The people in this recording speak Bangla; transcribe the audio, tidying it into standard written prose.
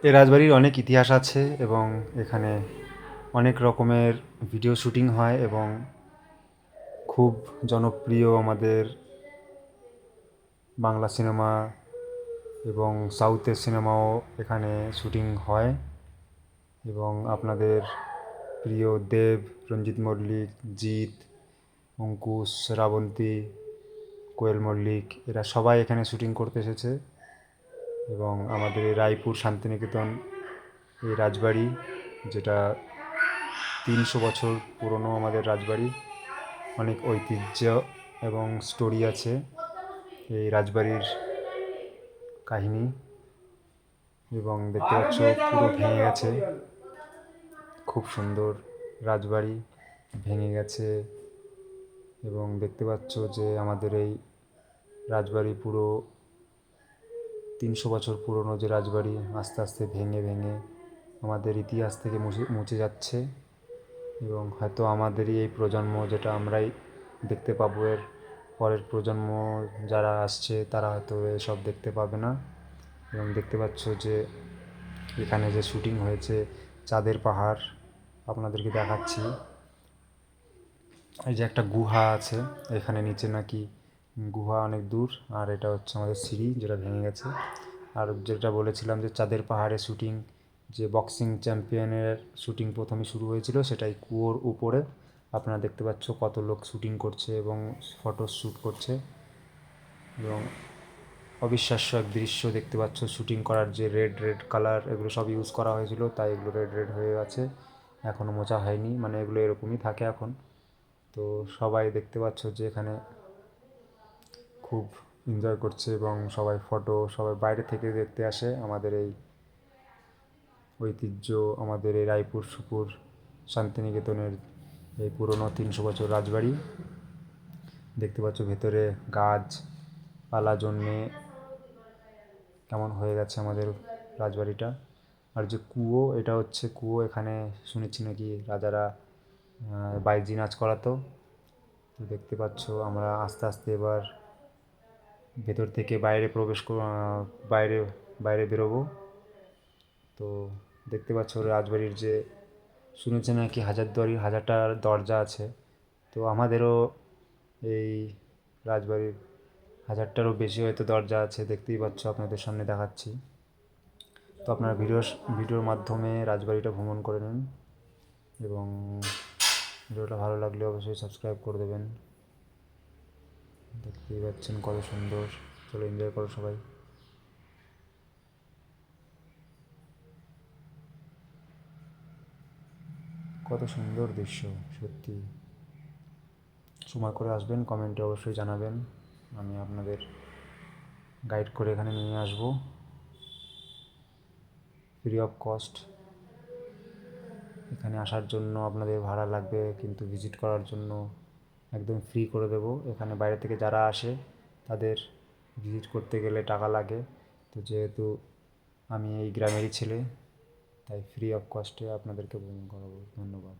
এই রাজবাড়ির অনেক ইতিহাস আছে এবং এখানে অনেক রকমের ভিডিও শুটিং হয় এবং খুব জনপ্রিয় আমাদের বাংলা সিনেমা এবং সাউথের সিনেমাও এখানে শুটিং হয় এবং আপনাদের প্রিয় দেব, রঞ্জিত মল্লিক, জিৎ, অঙ্কুশ, শ্রাবন্তী, কোয়েল মল্লিক এরা সবাই এখানে শুটিং করতে এসেছে এবং আমাদের এই রায়পুর শান্তিনিকেতন এই রাজবাড়ি, যেটা 300 বছর পুরনো আমাদের রাজবাড়ি, অনেক ঐতিহ্য এবং স্টোরি আছে এই রাজবাড়ির কাহিনী। এবং দেখতে পাচ্ছ পুরো ভেঙে গেছে, খুব সুন্দর রাজবাড়ি ভেঙে গেছে এবং দেখতে পাচ্ছ যে আমাদের এই রাজবাড়ি পুরো 300 বছর পুরনো যে রাজবাড়ি আস্তে আস্তে ভেঙে ভেঙে আমাদের ইতিহাস থেকে মুছে যাচ্ছে এবং হয়তো আমাদেরই এই প্রজন্ম, যেটা আমরাই দেখতে পাবো, এর পরের প্রজন্ম যারা আসছে তারা হয়তো এসব দেখতে পাবে না। এবং দেখতে পাচ্ছ যে এখানে যে শুটিং হয়েছে চাঁদের পাহাড়, আপনাদেরকে দেখাচ্ছি। এই যে একটা গুহা আছে, এখানে নিচে নাকি গুহা অনেক দূর, আর এটা হচ্ছে আমাদের সিঁড়ি যেটা ভেঙে গেছে। আর যেটা বলেছিলাম যে চাঁদের পাহাড়ে শুটিং, যে বক্সিং চ্যাম্পিয়নের শুটিং প্রথমে শুরু হয়েছিল, সেটাই কুয়োর উপরে আপনারা দেখতে পাচ্ছ কত লোক শুটিং করছে এবং ফটো শ্যুট করছে এবং অবিশ্বাস্য এক দৃশ্য দেখতে পাচ্ছ। শুটিং করার যে রেড রেড কালার, এগুলো সব ইউজ করা হয়েছিল, তাই এগুলো রেড রেড হয়ে আছে, এখনও মোছা হয়নি, মানে এগুলো এরকমই থাকে এখন। তো সবাই দেখতে পাচ্ছ যে এখানে খুব এনজয় করছে এবং সবাই বাইরে থেকে দেখতে আসে আমাদের এই ঐতিহ্য, আমাদের এই রায়পুর সুপুর শান্তিনিকেতনের এই পুরনো 300 বছর রাজবাড়ি। দেখতে পাচ্ছ ভেতরে গাছপালা জন্যে কেমন হয়ে গেছে আমাদের রাজবাড়িটা। আর যে কুয়ো, এটা হচ্ছে কুয়ো, এখানে শুনেছি নাকি রাজারা বাইজি নাচ করাতো। তো দেখতে পাচ্ছ আমরা আস্তে আস্তে এবার ভেতর থেকে বাইরে বাইরে বেরোবো। তো দেখতে পাচ্ছ রাজবাড়ির যে শুনেছে নাকি হাজারটা দরজা আছে, তো আমাদেরও এই রাজবাড়ির 1000টারও বেশি হয়তো দরজা আছে, দেখতেই পাচ্ছ, আপনাদের সামনে দেখাচ্ছি। তো আপনারা ভিডিওর মাধ্যমে রাজবাড়িটা ভ্রমণ করে নিন এবং ভিডিওটা ভালো লাগলে অবশ্যই সাবস্ক্রাইব করে দেবেন। দেখতেই পাচ্ছেন কত সুন্দর, চলো এনজয় করো সবাই। কত সুন্দর দৃশ্য, সত্যি। সময় করে আসবেন, কমেন্টে অবশ্যই জানাবেন, আমি আপনাদের গাইড করে এখানে নিয়ে আসবো ফ্রি অফ কস্ট। এখানে আসার জন্য আপনাদের ভাড়া লাগবে, কিন্তু ভিজিট করার জন্য একদম ফ্রি করে দেবো। এখানে বাইরে থেকে যারা আসে তাদের ভিজিট করতে গেলে টাকা লাগে, তো যেহেতু আমি এই গ্রামেরই ছেলে, তাই ফ্রি অফ কস্টে আপনাদেরকে ভ্রমণ করাবো। ধন্যবাদ।